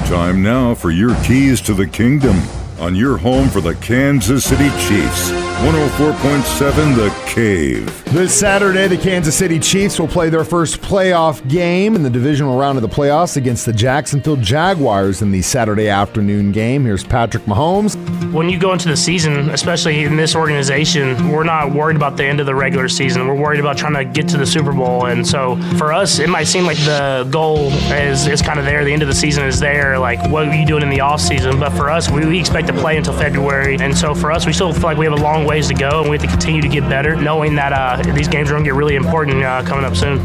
Time now for your keys to the kingdom on your home for the Kansas City Chiefs. 104.7 The Cave. This Saturday, the Kansas City Chiefs will play their first playoff game in the divisional round of the playoffs against the Jacksonville Jaguars in the Saturday afternoon game. Here's Patrick Mahomes. When you go into the season, especially in this organization, we're not worried about the end of the regular season. We're worried about trying to get to the Super Bowl. And so for us, it might seem like the goal is kind of there. The end of the season is there. Like, what are you doing in the offseason? But for us, we expect to play until February. And so for us, we still feel like we have a long ways to go, and we have to continue to get better, knowing that these games are going to get really important coming up soon.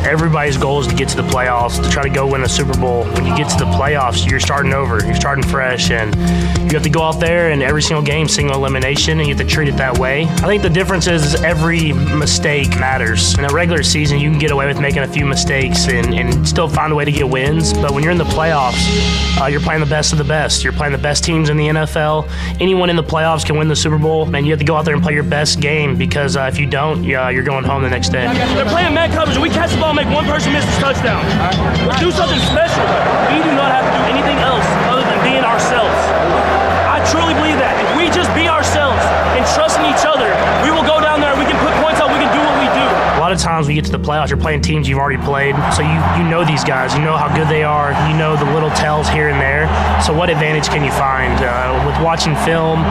Everybody's goal is to get to the playoffs, to try to go win a Super Bowl. When you get to the playoffs, you're starting over. You're starting fresh, and you have to go out there and every single game, single elimination, and you have to treat it that way. I think the difference is every mistake matters. In a regular season, you can get away with making a few mistakes and still find a way to get wins. But when you're in the playoffs, you're playing the best of the best. You're playing the best teams in the NFL. Anyone in the playoffs can win the Super Bowl, and you have to go out there and play your best game, because if you don't, you're going home the next day. They're playing man coverage, and we catch the ball, make one person miss his touchdown. Let's do something special. We do not have to do anything else other than being ourselves. I truly believe that. If we just be ourselves and trust in each other, we will go down there and we can put points out, we can do what we do. A lot of times when you get to the playoffs, you're playing teams you've already played, so you know these guys, you know how good they are, you know the little tells here and there. So what advantage can you find with watching film,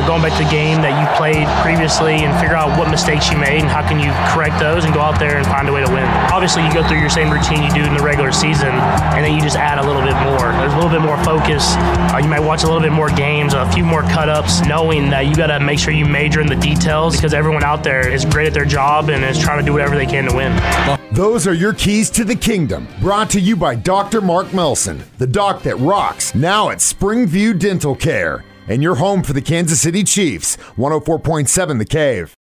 going back to the game that you played previously and figure out what mistakes you made and how can you correct those and go out there and find a way to win. Obviously, you go through your same routine you do in the regular season, and then you just add a little bit more. There's a little bit more focus. You might watch a little bit more games, a few more cut-ups, knowing that you got to make sure you major in the details, because everyone out there is great at their job and is trying to do whatever they can to win. Those are your keys to the kingdom. Brought to you by Dr. Mark Melson, the doc that rocks, now at Springview Dental Care. And your home for the Kansas City Chiefs, 104.7 The Cave.